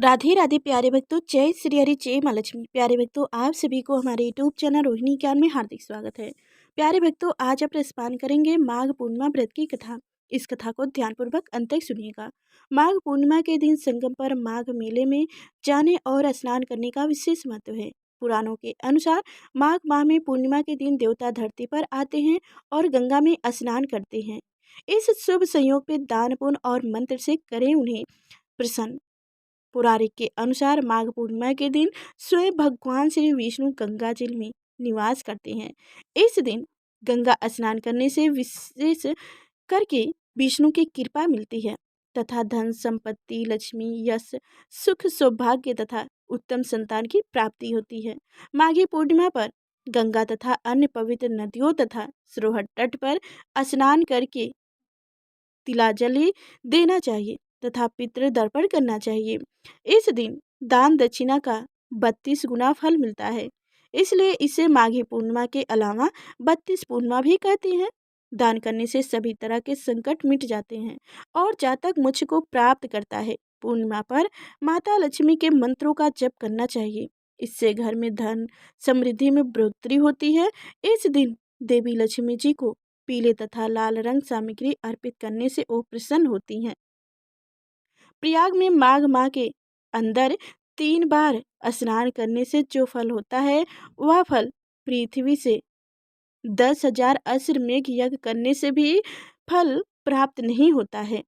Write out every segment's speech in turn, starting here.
राधे राधे प्यारे भक्तों, जय श्री हरि, जय माँ लक्ष्मी। प्यारे भक्तों, आप सभी को हमारे यूट्यूब चैनल रोहिणी ज्ञान में हार्दिक स्वागत है। प्यारे भक्तों, आज आप स्नान करेंगे माघ पूर्णिमा व्रत की कथा। इस कथा को ध्यानपूर्वक अंत तक सुनिएगा। माघ पूर्णिमा के दिन संगम पर माघ मेले में जाने और स्नान करने का विशेष महत्व है। पुराणों के अनुसार माघ माह में पूर्णिमा के दिन देवता धरती पर आते हैं और गंगा में स्नान करते हैं। इस शुभ संयोग पे दान पुण्य और मंत्र से करें उन्हें प्रसन्न। पौराणिक के अनुसार माघ पूर्णिमा के दिन स्वयं भगवान श्री विष्णु गंगा जल में निवास करते हैं। इस दिन गंगा स्नान करने से विशेष करके विष्णु की कृपा मिलती है तथा धन संपत्ति, लक्ष्मी, यश, सुख, सौभाग्य तथा उत्तम संतान की प्राप्ति होती है। माघी पूर्णिमा पर गंगा तथा अन्य पवित्र नदियों तथा सरोवर तट पर स्नान करके तिलांजलि देना चाहिए तथा पितृ तर्पण करना चाहिए। इस दिन दान दक्षिणा का 32 गुना फल मिलता है, इसलिए इसे माघी पूर्णिमा के अलावा 32 पूर्णिमा भी कहते हैं। दान करने से सभी तरह के संकट मिट जाते हैं और जातक मोक्ष को प्राप्त करता है। पूर्णिमा पर माता लक्ष्मी के मंत्रों का जप करना चाहिए, इससे घर में धन समृद्धि में बढ़ोतरी होती है। इस दिन देवी लक्ष्मी जी को पीले तथा लाल रंग सामग्री अर्पित करने से वो प्रसन्न होती हैं। प्रयाग में माघ माह के अंदर 3 बार स्नान करने से जो फल होता है, वह फल पृथ्वी से 10,000 अश्वमेध यज्ञ करने से भी फल प्राप्त नहीं होता है।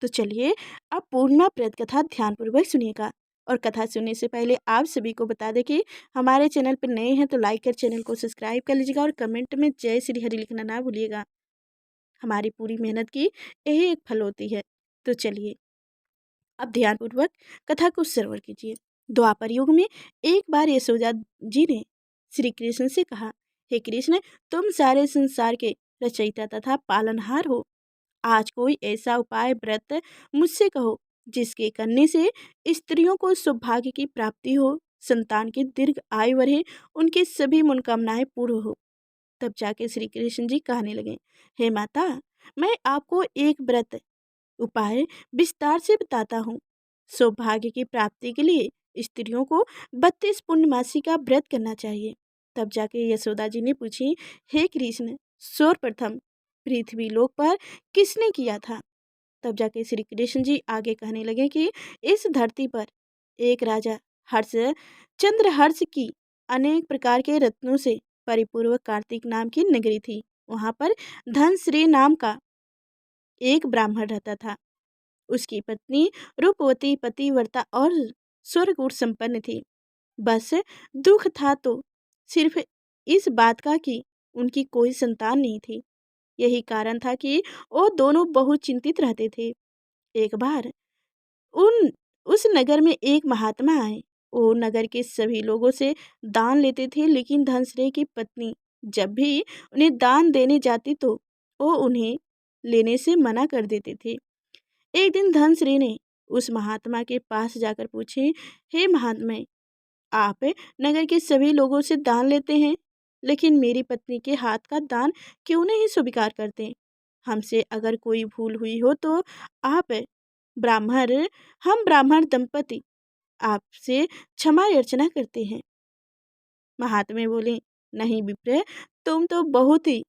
तो चलिए अब पूर्णिमा व्रत कथा ध्यानपूर्वक सुनिएगा। और कथा सुनने से पहले आप सभी को बता दें कि हमारे चैनल पर नए हैं तो लाइक कर चैनल को सब्सक्राइब कर लीजिएगा और कमेंट में जय श्री हरि लिखना ना भूलिएगा। हमारी पूरी मेहनत की यही एक फल होती है। तो चलिए अब ध्यानपूर्वक कथा को श्रवण कीजिए। द्वापर युग में एक बार यशोदा जी ने श्री कृष्ण से कहा, हे कृष्ण, तुम सारे संसार के रचयिता तथा पालनहार हो। आज कोई ऐसा उपाय व्रत मुझसे कहो जिसके करने से स्त्रियों को सौभाग्य की प्राप्ति हो, संतान की दीर्घ आयु बढ़े, उनकी सभी मनोकामनाएं पूर्ण हो। तब जाके श्री कृष्ण जी कहने लगे, हे माता, मैं आपको एक व्रत उपाय विस्तार से बताता हूँ। सौभाग्य की प्राप्ति के लिए स्त्रियों को 32 पूर्णमासी का व्रत करना चाहिए। तब जाके यशोदा जी ने पूछी, हे कृष्ण, सर्वप्रथम पृथ्वी लोक पर किसने किया था? तब जाके श्री कृष्ण जी आगे कहने लगे कि इस धरती पर एक राजा हर्ष चंद्रहर्ष की अनेक प्रकार के रत्नों से परिपूर्ण कार्तिक नाम की नगरी थी। वहां पर धनश्री नाम का एक ब्राह्मण रहता था। उसकी पत्नी रूपवती, पतिव्रता और स्वर्गुण संपन्न थी। बस दुख था तो सिर्फ इस बात का कि उनकी कोई संतान नहीं थी। यही कारण था कि वो दोनों बहुत चिंतित रहते थे। एक बार उन उस नगर में एक महात्मा आए। वो नगर के सभी लोगों से दान लेते थे, लेकिन धनश्री की पत्नी जब भी उन्हें दान देने जाती तो वो उन्हें लेने से मना कर देते थे। एक दिन धनश्री ने उस महात्मा के पास जाकर पूछे, हे महात्मा, आप नगर के सभी लोगों से दान लेते हैं, लेकिन मेरी पत्नी के हाथ का दान क्यों नहीं स्वीकार करते? हमसे अगर कोई भूल हुई हो तो आप ब्राह्मण हम ब्राह्मण दंपति आपसे क्षमा याचना करते हैं। महात्मा बोले, नहीं विप्र, तुम तो बहुत ही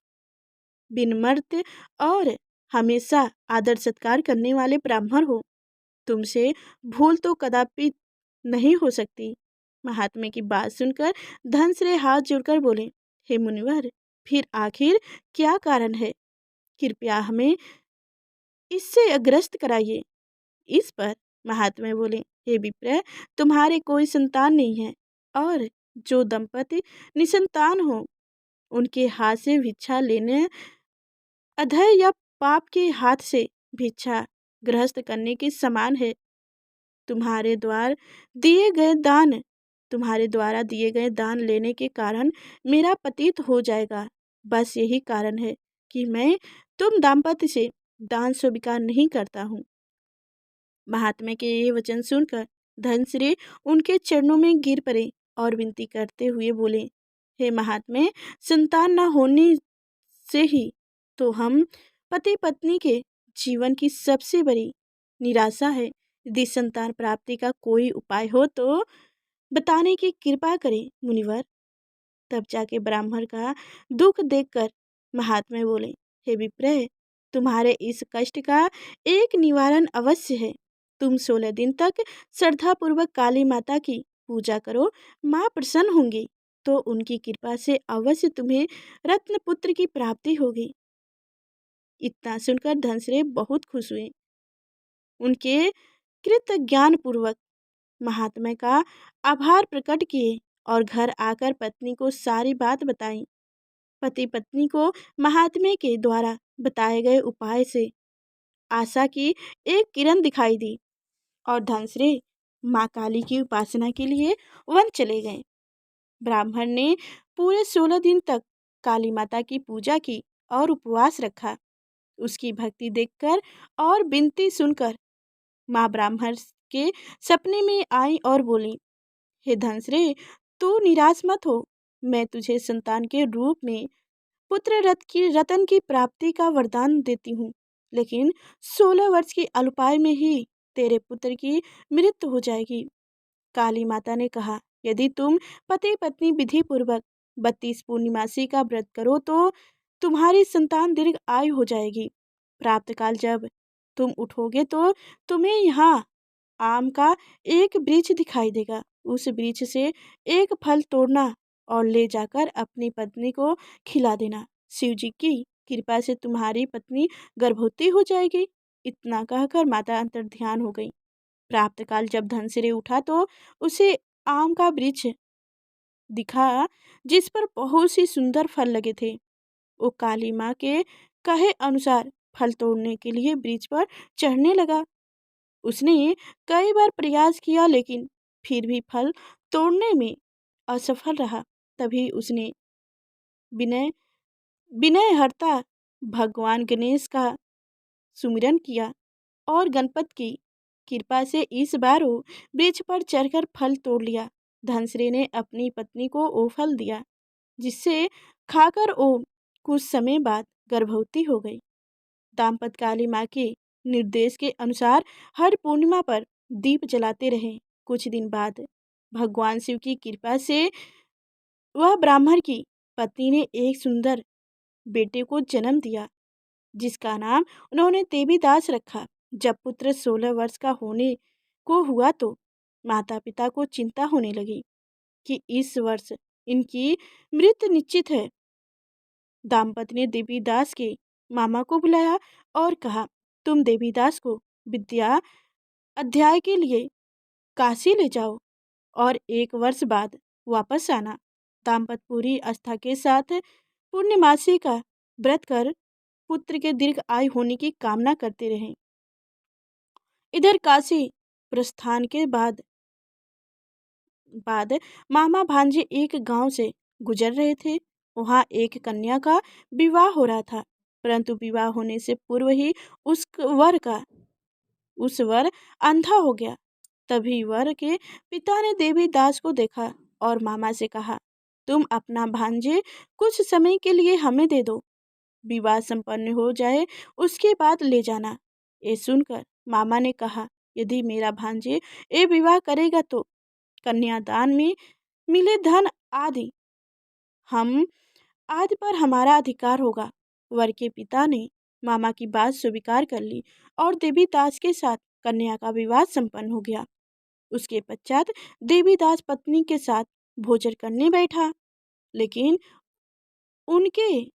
विनम्र और हमेशा आदर सत्कार करने वाले ब्राह्मण हो। तुमसे भूल तो कदापि नहीं हो सकती। महात्मा की बात सुनकर धनश्री हाथ जोड़कर बोले, हे मुनिवर, फिर आखिर क्या कारण है? कृपया हमें इससे अग्रस्त कराइए। इस पर महात्मा बोले, हे विप्र, तुम्हारे कोई संतान नहीं है और जो दंपति निसंतान हो उनके हाथ से भिक्षा लेने अधर्म या पाप के हाथ से भिक्षा गृहस्थ करने के समान है। तुम्हारे द्वार दिए गए दान तुम्हारे द्वारा दिए गए दान लेने के कारण मेरा पतित हो जाएगा। बस यही कारण है कि मैं तुम दाम्पत्य से दान स्वीकार नहीं करता हूँ। महात्मा के ये वचन सुनकर धनश्री उनके चरणों में गिर पड़े और विनती करते हुए बोले, हे महात्मा, संतान न होने से ही तो हम पति पत्नी के जीवन की सबसे बड़ी निराशा है। यदि संतान प्राप्ति का कोई उपाय हो तो बताने की कृपा करें मुनिवर। तब जाके ब्राह्मण का दुख देखकर महात्मा बोले, हे विप्र, तुम्हारे इस कष्ट का एक निवारण अवश्य है। तुम 16 दिन तक श्रद्धापूर्वक काली माता की पूजा करो, माँ प्रसन्न होंगी तो उनकी कृपा से अवश्य तुम्हें रत्न पुत्र की प्राप्ति होगी। इतना सुनकर धनश्री बहुत खुश हुए। उनके कृत ज्ञान पूर्वक महात्मा का आभार प्रकट किए और घर आकर पत्नी को सारी बात बताई। पति पत्नी को महात्मा के द्वारा बताए गए उपाय से आशा की एक किरण दिखाई दी और धनश्री माँ काली की उपासना के लिए वन चले गए। ब्राह्मण ने पूरे 16 दिन तक काली माता की पूजा की और उपवास रखा। उसकी भक्ति देखकर और विनती सुनकर माँ ब्राह्मण के सपने में आई और बोली, हे धनश्री, तू निराश मत हो। मैं तुझे संतान के रूप में पुत्र रतन की प्राप्ति का वरदान देती हूँ, लेकिन 16 वर्ष की अल्पायु में ही तेरे पुत्र की मृत्यु हो जाएगी। काली माता ने कहा, यदि तुम पति पत्नी विधि पूर्वक 32 पूर्णिमासी का व्रत करो तो तुम्हारी संतान दीर्घ आयु हो जाएगी। प्राप्त काल जब तुम उठोगे तो तुम्हें यहाँ आम का एक वृक्ष दिखाई देगा। उस वृक्ष से एक फल तोड़ना और ले जाकर अपनी पत्नी को खिला देना। शिव जी की कृपा से तुम्हारी पत्नी गर्भवती हो जाएगी। इतना कहकर माता अंतर ध्यान हो गई। प्राप्त काल जब धनश्री उठा तो उसे आम का वृक्ष दिखा जिस पर बहुत सी सुंदर फल लगे थे। वो काली माँ के कहे अनुसार फल तोड़ने के लिए वृक्ष पर चढ़ने लगा। उसने कई बार प्रयास किया लेकिन फिर भी फल तोड़ने में असफल रहा। तभी उसने विनय विनयहर्ता भगवान गणेश का सुमिरन किया और गणपति की कृपा से इस बार वो वृक्ष पर चढ़कर फल तोड़ लिया। धनश्री ने अपनी पत्नी को वो फल दिया जिससे खाकर वो कुछ समय बाद गर्भवती हो गई। दाम्पत्य काली माँ के निर्देश के अनुसार हर पूर्णिमा पर दीप जलाते रहे। कुछ दिन बाद भगवान शिव की कृपा से वह ब्राह्मण की पत्नी ने एक सुंदर बेटे को जन्म दिया जिसका नाम उन्होंने देवीदास रखा। जब पुत्र 16 वर्ष का होने को हुआ तो माता पिता को चिंता होने लगी कि इस वर्ष इनकी मृत्यु निश्चित है। दाम्पत्य ने देवीदास के मामा को बुलाया और कहा, तुम देवीदास को विद्या अध्याय के लिए काशी ले जाओ और 1 वर्ष बाद वापस आना। दाम्पत्य पूरी आस्था के साथ पूर्णिमासी का व्रत कर पुत्र के दीर्घ आयु होने की कामना करते रहे। इधर काशी प्रस्थान के बाद मामा भांजे एक गांव से गुजर रहे थे। वहां एक कन्या का विवाह हो रहा था, परंतु विवाह होने से पूर्व ही उस वर अंधा हो गया। तभी वर के पिता ने देवीदास को देखा और मामा से कहा, तुम अपना भांजे कुछ समय के लिए हमें दे दो, विवाह संपन्न हो जाए उसके बाद ले जाना। ये सुनकर मामा ने कहा, यदि मेरा भांजे ये विवाह करेगा तो कन्यादान में मिले धन आदि पर हमारा अधिकार होगा। वर के पिता ने मामा की बात स्वीकार कर ली और देवीदास के साथ कन्या का विवाह संपन्न हो गया। उसके पश्चात देवीदास पत्नी के साथ भोजन करने बैठा, लेकिन उनके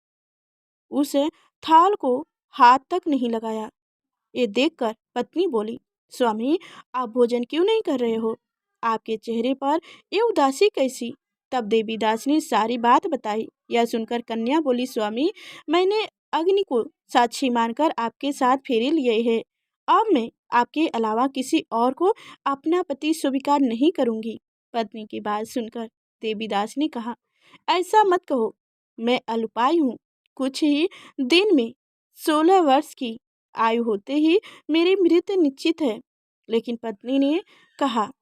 उस थाल को हाथ तक नहीं लगाया। ये देखकर पत्नी बोली, स्वामी, आप भोजन क्यों नहीं कर रहे हो? आपके चेहरे पर ये उदासी कैसी? तब देवीदास ने सारी बात बताई। यह सुनकर कन्या बोली, स्वामी, मैंने अग्नि को साक्षी मानकर आपके साथ फेरे लिए है। अब मैं आपके अलावा किसी और को अपना पति स्वीकार नहीं करूंगी। पत्नी की बात सुनकर देवीदास ने कहा, ऐसा मत कहो, मैं अल्पायु हूँ। कुछ ही दिन में 16 वर्ष की आयु होते ही मेरी मृत्यु निश्चित है। लेकिन पत्नी ने कहा,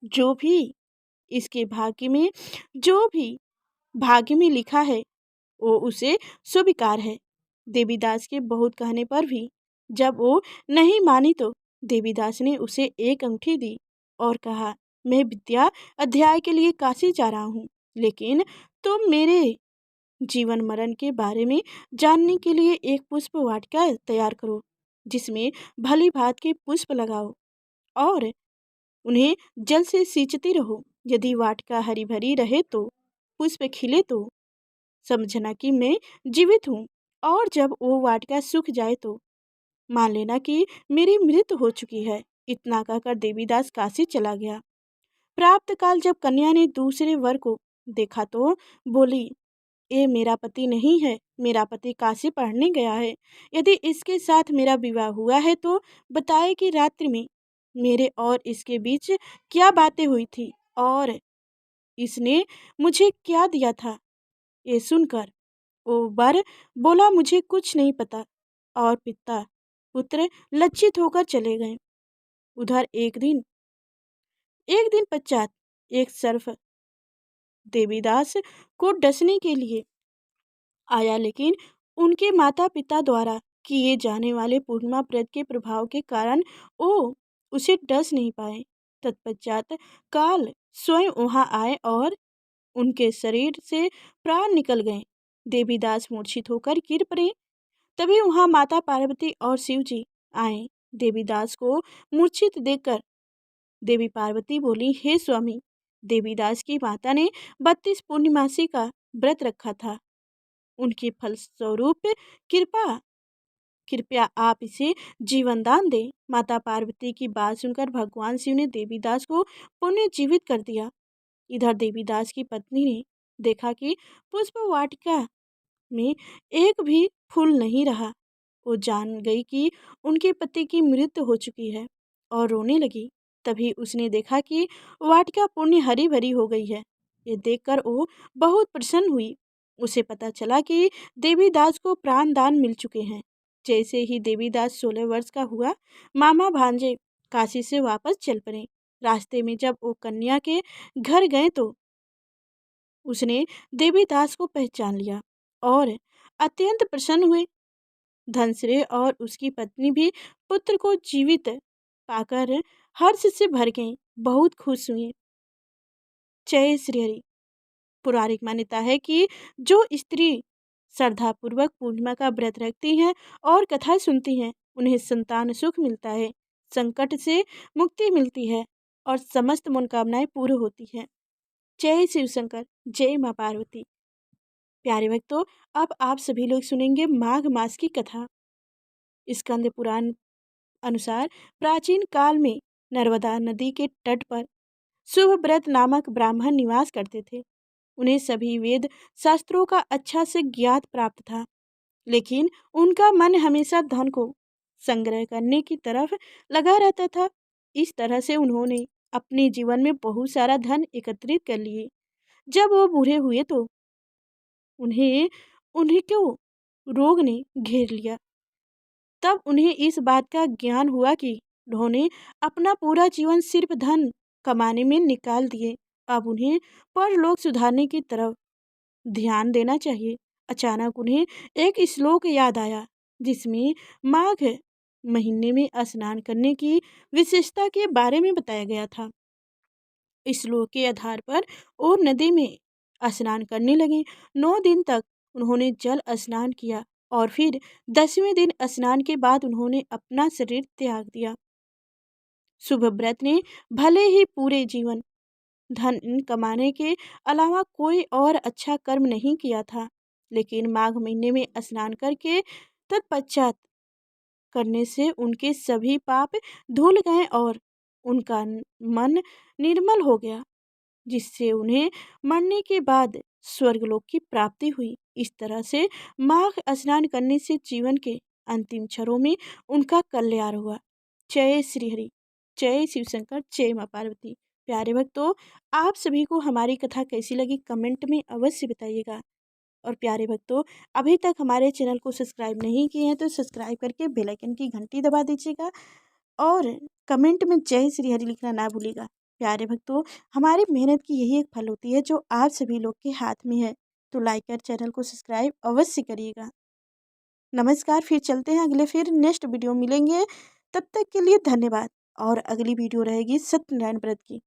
जो भी इसके भाग्य में लिखा है वो उसे स्वीकार है। देवीदास के बहुत कहने पर भी जब वो नहीं मानी तो देवीदास ने उसे एक अंगूठी दी और कहा, मैं विद्या अध्याय के लिए काशी जा रहा हूँ, लेकिन तुम मेरे जीवन मरण के बारे में जानने के लिए एक पुष्प वाटिका तैयार करो, जिसमें भली भांत के पुष्प लगाओ और उन्हें जल से सींचती रहो। यदि वाटिका हरी भरी रहे तो पुष्प खिले तो समझना कि मैं जीवित हूँ, और जब वो वाटिका सूख जाए तो मान लेना कि मेरी मृत्यु हो चुकी है। इतना कहकर देवीदास काशी चला गया। प्राप्त काल जब कन्या ने दूसरे वर को देखा तो बोली, ये मेरा पति नहीं है, मेरा पति काशी पढ़ने गया है। यदि इसके साथ मेरा विवाह हुआ है तो बताए कि रात्रि में मेरे और इसके बीच क्या बातें हुई थी और इसने मुझे क्या दिया था। ये सुनकर वो वर बोला, मुझे कुछ नहीं पता, और पिता पुत्र लज्जित होकर चले गए। उधर एक दिन पश्चात एक सर्प देवीदास को डसने के लिए आया, लेकिन उनके माता पिता द्वारा किए जाने वाले पूर्णिमा व्रत के प्रभाव के कारण वो उसे डस नहीं पाए। तत्पश्चात काल स्वयं वहां आए और उनके शरीर से प्राण निकल गए। देवीदास मूर्छित होकर गिर पड़े। तभी वहां माता पार्वती और शिव जी आए। देवीदास को मूर्छित देखकर देवी पार्वती बोली, हे स्वामी, देवीदास की माता ने 32 पूर्णिमासी का व्रत रखा था, उनके फलस्वरूप कृपया आप इसे जीवन दान दें। माता पार्वती की बात सुनकर भगवान शिव ने देवीदास को पुनः जीवित कर दिया। इधर देवीदास की पत्नी ने देखा कि पुष्प वाटिका में एक भी फूल नहीं रहा। वो जान गई कि उनके पति की मृत्यु हो चुकी है और रोने लगी। तभी उसने देखा कि वाटिका पूर्ण हरी भरी हो गई है। ये देखकर वो बहुत प्रसन्न हुई। उसे पता चला कि देवीदास को प्राण दान मिल चुके हैं। जैसे ही देवीदास 16 वर्ष का हुआ, मामा भांजे काशी से वापस चल पड़े। रास्ते में जब वो कन्या के घर गए तो उसने देवीदास को पहचान लिया और अत्यंत प्रसन्न हुए। धनश्री और उसकी पत्नी भी पुत्र को जीवित पाकर हर्ष से भर गईं, बहुत खुश हुई। जय श्री हरि। पौराणिक मान्यता है कि जो स्त्री श्रद्धापूर्वक पूर्णिमा का व्रत रखती हैं और कथा सुनती हैं, उन्हें संतान सुख मिलता है, संकट से मुक्ति मिलती है और समस्त मनोकामनाएं पूरी होती हैं। जय शिव शंकर, जय माँ पार्वती। प्यारे भक्तों, अब आप सभी लोग सुनेंगे माघ मास की कथा। स्कंद पुराण अनुसार प्राचीन काल में नर्मदा नदी के तट पर शुभव्रत नामक ब्राह्मण निवास करते थे। उन्हें सभी वेद शास्त्रों का अच्छा से ज्ञात प्राप्त था, लेकिन उनका मन हमेशा धन को संग्रह करने की तरफ लगा रहता था। इस तरह से उन्होंने अपने जीवन में बहुत सारा धन एकत्रित कर लिए। जब वो बूढ़े हुए तो उन्हें उन्हें क्यों रोग ने घेर लिया। तब उन्हें इस बात का ज्ञान हुआ कि उन्होंने अपना पूरा जीवन सिर्फ धन कमाने में निकाल दिए। अब उन्हें परलोक सुधारने की तरफ ध्यान देना चाहिए। अचानक उन्हें एक श्लोक याद आया, जिसमें माघ महीने में स्नान करने की विशेषता के बारे में बताया गया था। इस श्लोक के आधार पर वो नदी में स्नान करने लगे। 9 दिन तक उन्होंने जल स्नान किया और फिर 10वें दिन स्नान के बाद उन्होंने अपना शरीर त्याग दिया। शुभ व्रत ने भले ही पूरे जीवन धन कमाने के अलावा कोई और अच्छा कर्म नहीं किया था, लेकिन माघ महीने में स्नान करके तत्पश्चात करने से उनके सभी पाप धुल गए और उनका मन निर्मल हो गया, जिससे उन्हें मरने के बाद स्वर्गलोक की प्राप्ति हुई। इस तरह से माघ स्नान करने से जीवन के अंतिम क्षणों में उनका कल्याण हुआ। जय श्री हरि, जय शिव शंकर, जय माँ पार्वती। प्यारे भक्तों, आप सभी को हमारी कथा कैसी लगी कमेंट में अवश्य बताइएगा। और प्यारे भक्तों, अभी तक हमारे चैनल को सब्सक्राइब नहीं किए हैं तो सब्सक्राइब करके बेल आइकन की घंटी दबा दीजिएगा और कमेंट में जय श्री हरि लिखना ना भूलिएगा। प्यारे भक्तों, हमारी मेहनत की यही एक फल होती है जो आप सभी लोग के हाथ में है, तो लाइक कर चैनल को सब्सक्राइब अवश्य करिएगा। नमस्कार, फिर चलते हैं अगले फिर नेक्स्ट वीडियो मिलेंगे। तब तक के लिए धन्यवाद। और अगली वीडियो रहेगी सत्यनारायण व्रत की।